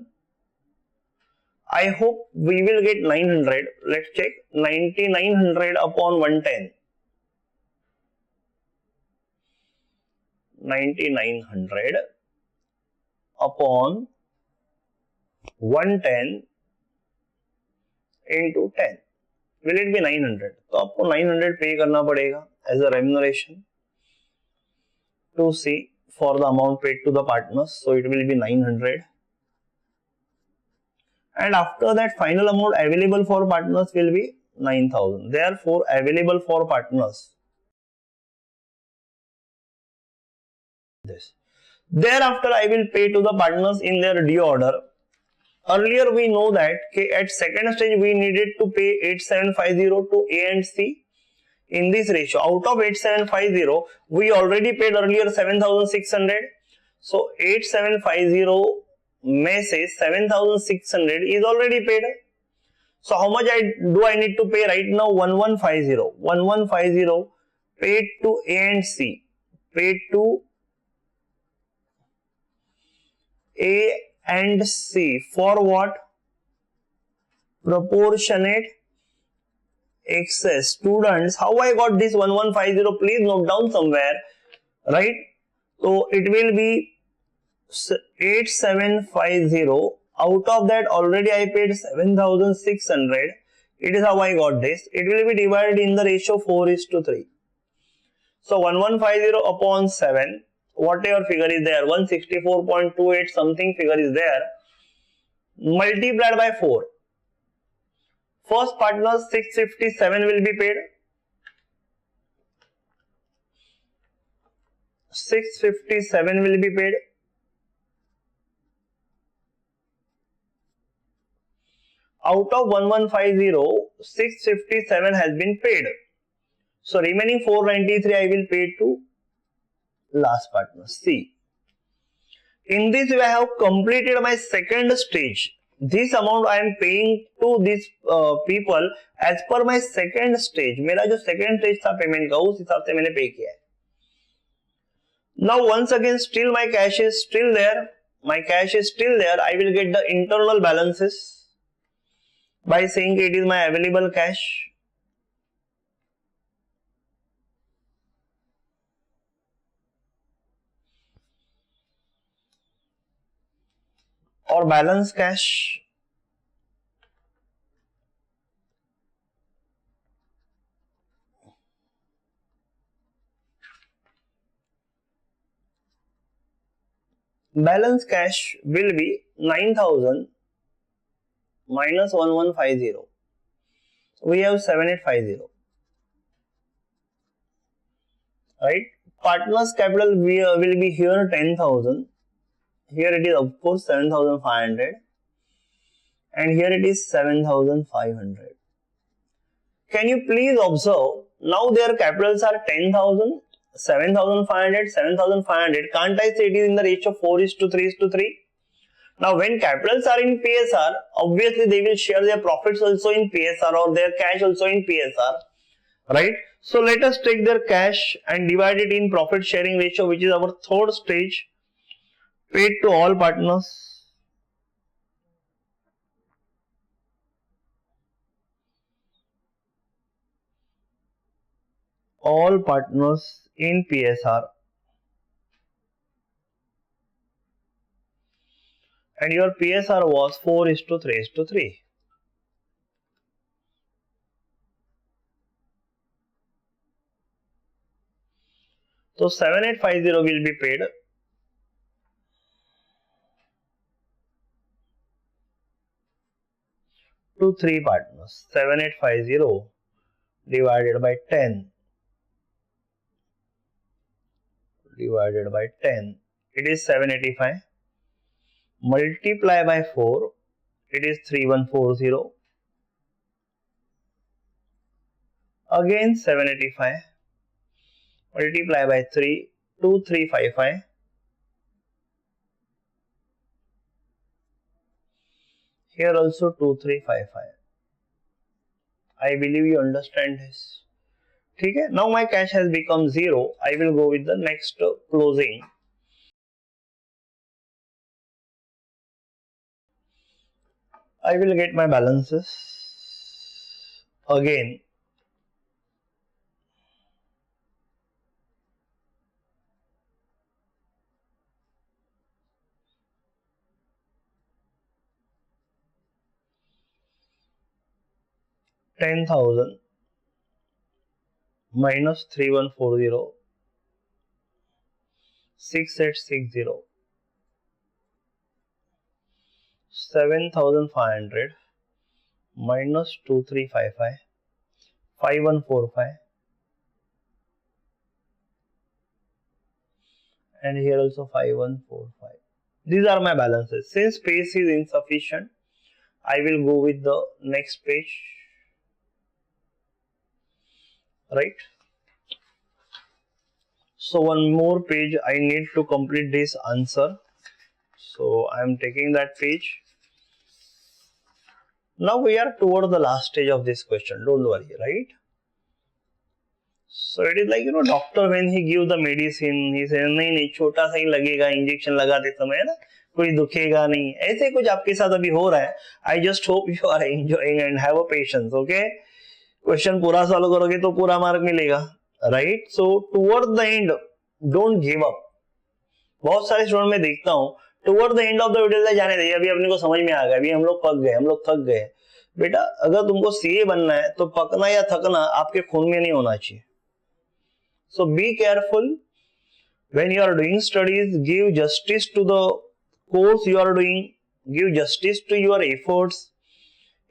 I hope we will get 900. Let's check. 9900 upon 110. 9900 upon 110 into 10. Will it be 900? तो आपको 900 पे करना पड़ेगा as a remuneration to C for the amount paid to the partners. So it will be 900. And after that, final amount available for partners will be 9,000. Therefore, available for partners. This. Thereafter, I will pay to the partners in their due order. Earlier we know that at second stage we needed to pay 8750 to A and C in this ratio. Out of 8750, we already paid earlier 7600. So 8750 में से 7600 is already paid. So how much do I need to pay right now? 1150. 1150 paid to A and C. Paid to A and C for what? Proportionate excess. Students, how I got this 1150? Please note down somewhere, right? So it will be 8750. Out of that already I paid 7600. It is how I got this. It will be divided in the ratio 4:3. So 1150 upon 7. Whatever figure is there, 164.28 something figure is there, multiplied by 4. First partner 657 will be paid. 657 will be paid. Out of 1150, 657 has been paid. So remaining 493 I will pay to last partner C. In this way I have completed my second stage. This amount I am paying to these people as per my second stage. मेरा जो second stage था payment का उस हिसाब से मैंने pay किया है. Now once again still my cash is still there. My cash is still there. I will get the internal balances by saying it is my available cash. और balance cash balance cash will B 9000 minus 1150. We have 7850. Right? Partners capital will be here 10,000. Here it is of course 7,500 and here it is 7,500. Can you please observe, now their capitals are 10,000, 7,500, 7,500. Can't I say it is in the ratio 4:3:3? Now when capitals are in PSR, obviously they will share their profits also in PSR or their cash also in PSR. Right? So let us take their cash and divide it in profit sharing ratio, which is our third stage. Paid to all partners. All partners in PSR. And your PSR was 4:3:3. So 7850 will be paid to three partners. 7850 divided by 10 divided by 10, it is 785. Multiply by 4, it is 3140. Again 785. Multiply by 3, 2355. Here also 2355. I believe you understand this. Okay, now my cash has become 0. I will go with the next closing. I will get my balances again. $10,000 minus 3140, 6860, 7,500 minus 2355, 5145, and here also 5145. These are my balances. Since space is insufficient, I will go with the next page. Right? So one more page I need to complete this answer. So I am taking that page. Now we are toward the last stage of this question. Don't worry, right? So it is like, doctor when he give the medicine, he says नहीं छोटा सा ही लगेगा injection लगाते समय ना, कोई दुखेगा नहीं. ऐसे कुछ आपके साथ अभी हो रहा है. I just hope you are enjoying and have a patience. Okay? Question पूरा सॉल्व करोगे तो पूरा मार्क मिलेगा. Right? So toward the end don't give up. बहुत सारे स्टूडेंट में देखता हूँ toward the end of the video जाने दे, अभी अपने को समझ में आ गया, अभी हम लोग पक गए, हम लोग थक गए. बेटा अगर तुमको सीए बनना है तो पकना या थकना आपके खून में नहीं होना चाहिए. So be careful when you are doing studies. Give justice to the course you are doing. Give justice to your efforts.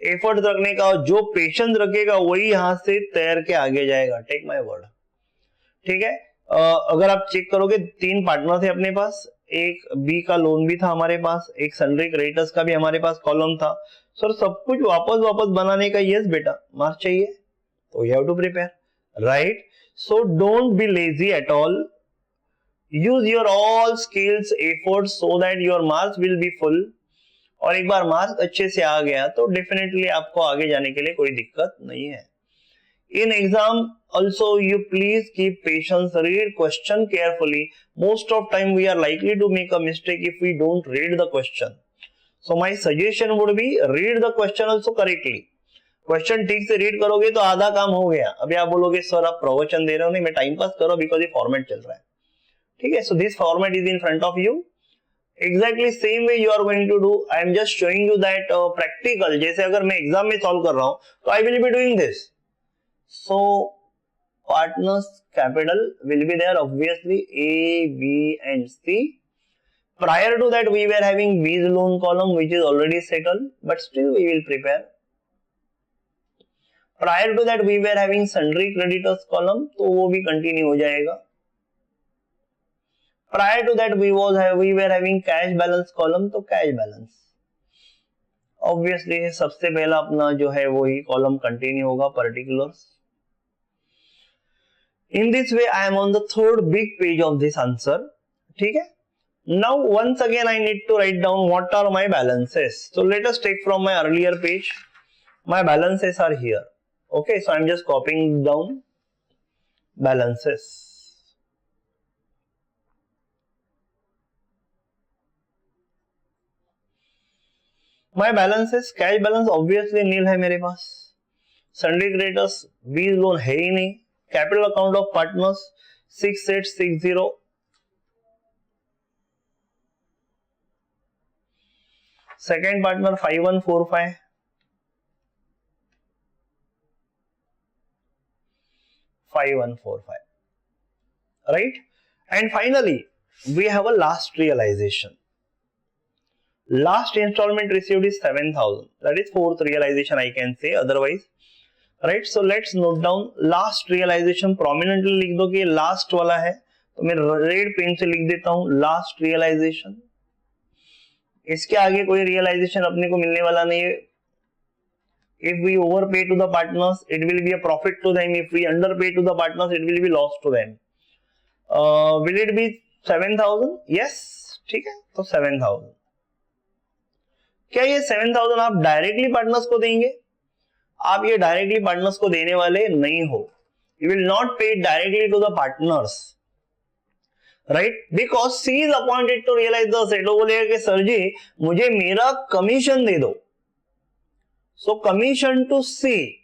Effort रखने का, जो पेशेंस रखेगा वही यहां से तैर के आगे जाएगा. Take my word. ठीक है. अगर आप चेक करोगे 3 पार्टनर थे अपने पास, एक बी का लोन भी था हमारे पास, एक सन्ड्री क्रेडिटर्स का भी हमारे पास कॉलम था. सर सब कुछ वापस बनाने का यस बेटा मार्क चाहिए तो you have to prepare. Right? So don't be lazy at all. Use your all skills efforts so that your marks will be full. और एक बार मार्क्स अच्छे से आ गया तो डेफिनेटली आपको आगे जाने के लिए कोई दिक्कत नहीं है. In exam also you please keep patience, read question carefully. Most of time we are likely to make a mistake if we don't read the question. So my suggestion would be read the question also correctly. Question ठीक से read करोगे तो आधा काम हो गया. अभी आप बोलोगे सर आप प्रवचन दे रहे हो, नहीं मैं टाइम पास करो बिकॉज ये फॉर्मेट चल रहा है. ठीक है. So this format is in front of you. Exactly same way you are going to do. I am just showing you that practical. जैसे अगर मैं एग्जाम में सॉल्व कर रहा हूँ तो I will be doing this. So partners capital will be there obviously A, B and C. Prior to that we were having B's loan column which is already settled, but still we will prepare. Prior to that we were having sundry creditors column, तो वो भी continue हो जाएगा. Prior to that we were having cash balance column, तो cash balance obviously सबसे पहला अपना जो है वही column continue होगा particulars. In this way I am on the third big page of this answer. ठीक है. Now once again I need to write down what are my balances. So let us take from my earlier page. My balances are here. Okay, so I am just copying down balances. My balances, cash balance obviously nil है मेरे पास. Sundry creditors बीज loan है ही नहीं. Capital account of partners 6860. Second partner 5145. Right. And finally, we have a last realization. Last installment received is 7,000. That is fourth realization I can say otherwise. Right? So let's note down last realization. Prominently लिख दो कि last वाला है, तो मैं red pen से लिख देता हूँ last realization. इसके आगे कोई realization अपने को मिलने वाला नहीं है. If we overpay to the partners, it will be a profit to them. If we underpay to the partners, it will be loss to them. Will it be 7,000? Yes, ठीक है, तो 7,000. क्या ये 7,000 आप डायरेक्टली पार्टनर्स को देंगे? आप ये डायरेक्टली पार्टनर्स को देने वाले नहीं हो. You will not pay directly to the partners, right? Because C is appointed to realize the asset. वो बोलेगा कि सर जी मुझे मेरा कमीशन दे दो. So commission to C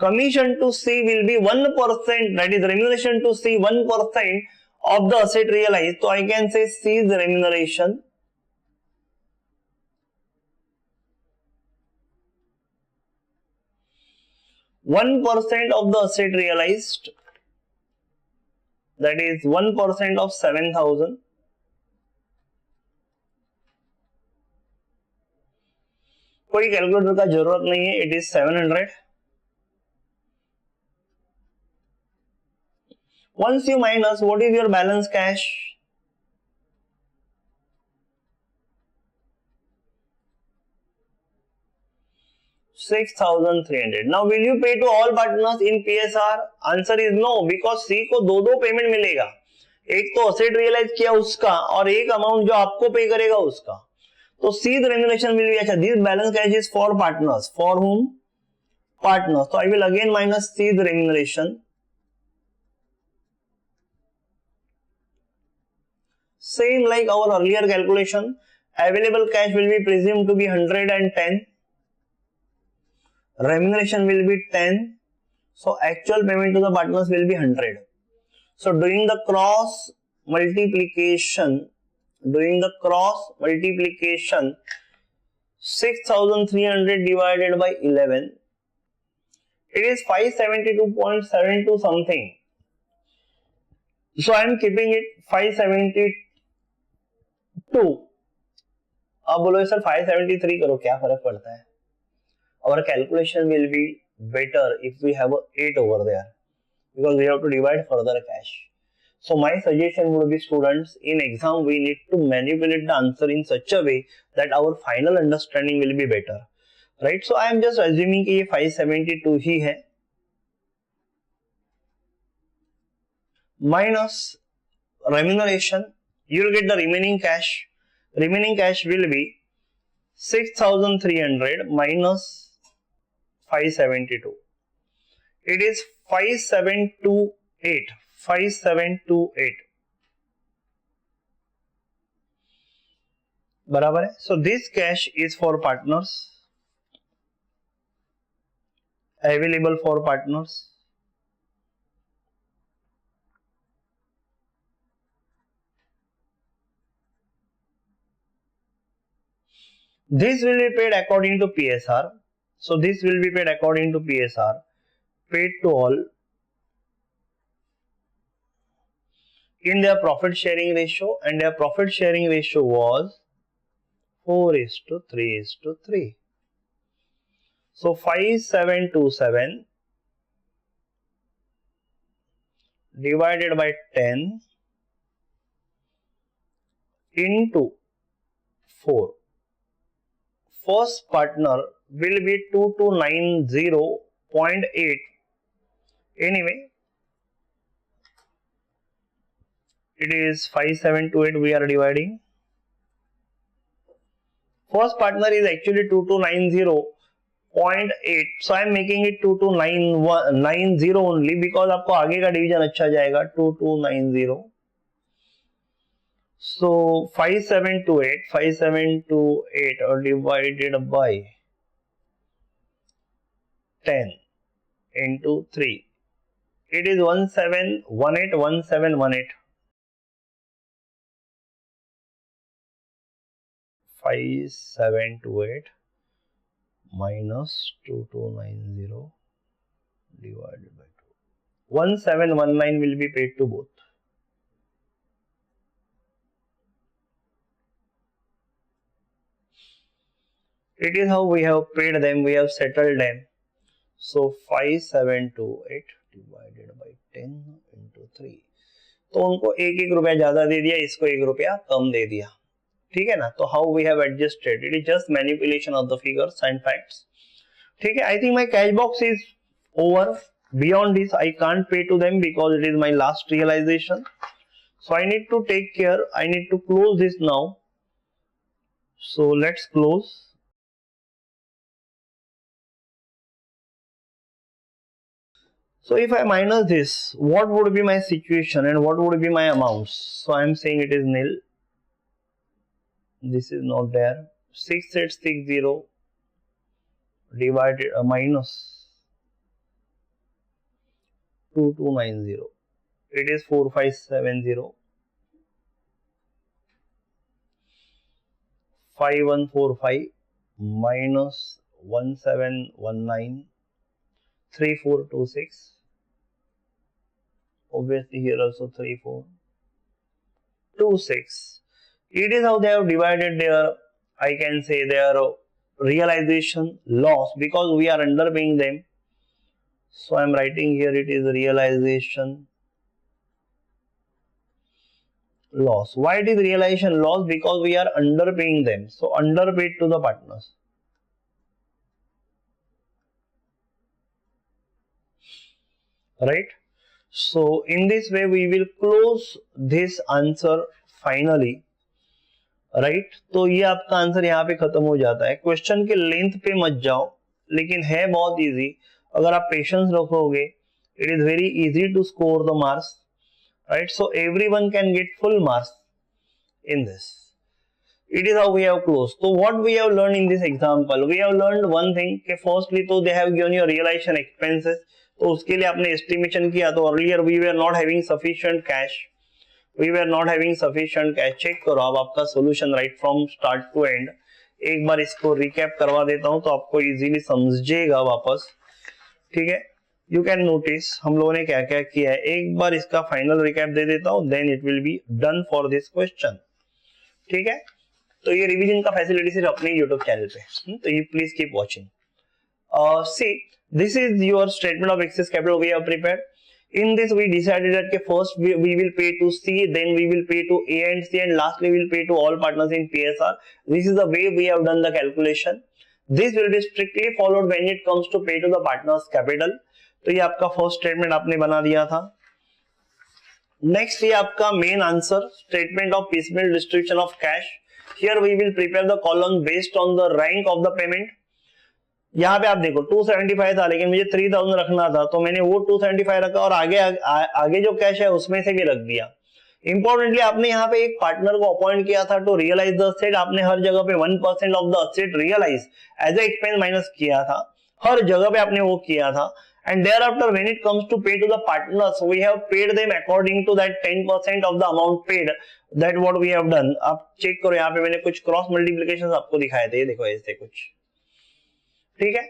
will be 1%, that is remuneration to C 1% of the asset realized. So I can say C's remuneration %1 of the asset realized, that is 1% of 7,000. कोई calculator का जरूरत नहीं है, it is 700. Once you minus, what is your balance cash? 6,300. Now will you pay to all partners in PSR? Answer is no, because C को दो payment मिलेगा. एक तो असेट रियलाइज किया उसका और एक अमाउंट जो आपको पे करेगा उसका. तो C's remuneration will be अच्छा. This balance cash is for partners. For whom? Partners. So I will again minus C's remuneration. Same like our earlier calculation. Available cash will be presumed to be 110. Remuneration will be 10. So actual payment to the partners will be 100. So doing the cross multiplication, 6,300 divided by 11, it is 572.72 something. So I am keeping it 572. अब बोलो sir 573 करो, क्या फर्क पड़ता है? Our calculation will be better if we have a 8 over there, because we have to divide further cash. So my suggestion would be, students, in exam we need to manipulate the answer in such a way that our final understanding will be better, right? So I am just assuming कि ये 572 ही है, minus remuneration, you will get the remaining cash. Remaining cash will be 6,300 minus 572. It is 5728. 5728. बराबर है. So this cash is for partners, available for partners. This will be paid according to PSR. So this will be paid according to PSR, paid to all in their profit sharing ratio, and their profit sharing ratio was 4:3:3. So 5727 divided by 10 into 4. First partner will be 2290.8. Anyway, it is 5728 we are dividing. First partner is actually 2290.8. So I am making it 2290 only, because आपको आगे का division अच्छा जाएगा. 2290. So 5728 are divided by 10 into 3. It is 1718. 5728 minus 2290 divided by 2. 1719 will be paid to both. It is how we have paid them, we have settled them. So 5728 divided by 10 into 3. तो उनको एक एक रुपया ज्यादा दे दिया, इसको एक रुपया कम दे दिया, ठीक है ना. तो how we have adjusted, it is just manipulation of the figures and facts. ठीक है. I think my cash box is over. Beyond this, I can't pay to them because it is my last realization. So I need to take care. I need to close this now. So let's close. So if I minus this, what would be my situation and what would be my amounts? So I am saying it is nil. This is not there. 6860 divided minus 2290. It is 4570. 5145 minus 1719 3426. Obviously here also 3426. It is how they have divided their, I can say, their realization loss, because we are underpaying them. So I am writing here it is realization loss. Why it is realization loss? Because we are underpaying them. So underpaid to the partners. Right? So in this way we will close this answer finally. Right. तो ये आपका answer यहाँ पे खत्म हो जाता है. Question के लेंथ पे मत जाओ, लेकिन है बहुत इजी. अगर आप पेशेंस रखोगे, it is very easy to score the marks, right. So everyone can get full marks in this. It is how we have closed. So what we have learned in this example, we have learned one thing कि firstly तो they have given you realization expenses, तो उसके लिए आपने estimation किया. तो earlier we were not having sufficient cash. We were not having sufficient cash. Check करो आप आपका solution right from start to end. एक बार इसको recap करवा देता हूँ तो आपको easily समझेगा वापस. ठीक है. You can notice हम लोगों ने क्या क्या किया है. एक बार इसका final recap दे देता हूँ, then it will be done for this question. ठीक है. तो ये रिवीजन का फैसिलिटी सिर्फ अपने YouTube चैनल पे. तो ये please keep watching. See this is your statement of excess capital we have prepared. In this we decided that first we will pay to C, then we will pay to A and C, and lastly we will pay to all partners in PSR. This is the way we have done the calculation. This will be strictly followed when it comes to pay to the partners capital. तो ये आपका first statement आपने बना दिया था. Next ये आपका main answer, statement of piecemeal distribution of cash. Here we will prepare the column based on the rank of the payment. यहाँ पे आप देखो 275 था, लेकिन मुझे 3000 रखना था, तो मैंने वो 275 रखा और आगे जो कैश है उसमें से भी रख दिया. इंपॉर्टेंटली आपने यहाँ पे एक पार्टनर को अपॉइंट किया था टू रियलाइज द असेट. आपने हर जगह पे 1% of the asset realise as a expense minus किया था, हर जगह पे आपने वो किया था. And thereafter, when it comes to pay to the partners, we have paid them according to that 10% of the amount paid. That what we have done. आप check करो, यहाँ पे मैंने कुछ क्रॉस मल्टीप्लिकेशन आपको दिखाए थे, ये देखो ऐसे कुछ. ठीक है.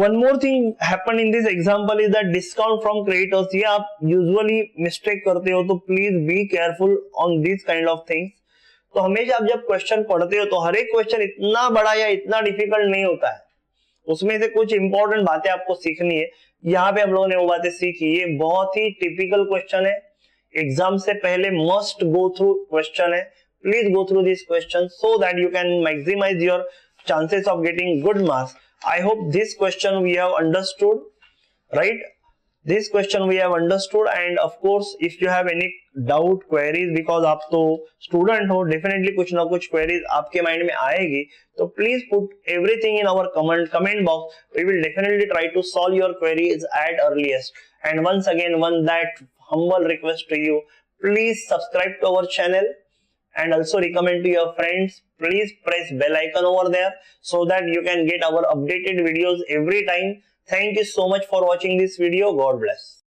One more thing happened in this example is that discount from creditors. ये आप usually mistake करते हो, तो please be careful on these kind of things. तो हमेशा आप जब क्वेश्चन पढ़ते हो तो हर एक क्वेश्चन इतना बड़ा या इतना डिफिकल्ट नहीं होता है, उसमें से कुछ इंपॉर्टेंट बातें आपको सीखनी है. यहाँ पे हम लोगों ने वो बातें सीखी. ये बहुत ही टिपिकल क्वेश्चन है, एग्जाम से पहले मस्ट गो थ्रू क्वेश्चन है. Please go through this question so that you can maximise your chances of getting good marks. I hope this question we have understood, right. This question we have understood, and of course if you have any doubt, queries, because आप तो student हो, definitely कुछ ना कुछ queries आपके mind में आएगी, तो please put everything in our comment box. We will definitely try to solve your queries at earliest. And once again, that humble request to you, please subscribe to our channel and also recommend to your friends. Please press bell icon over there so that you can get our updated videos every time. Thank you so much for watching this video. God bless.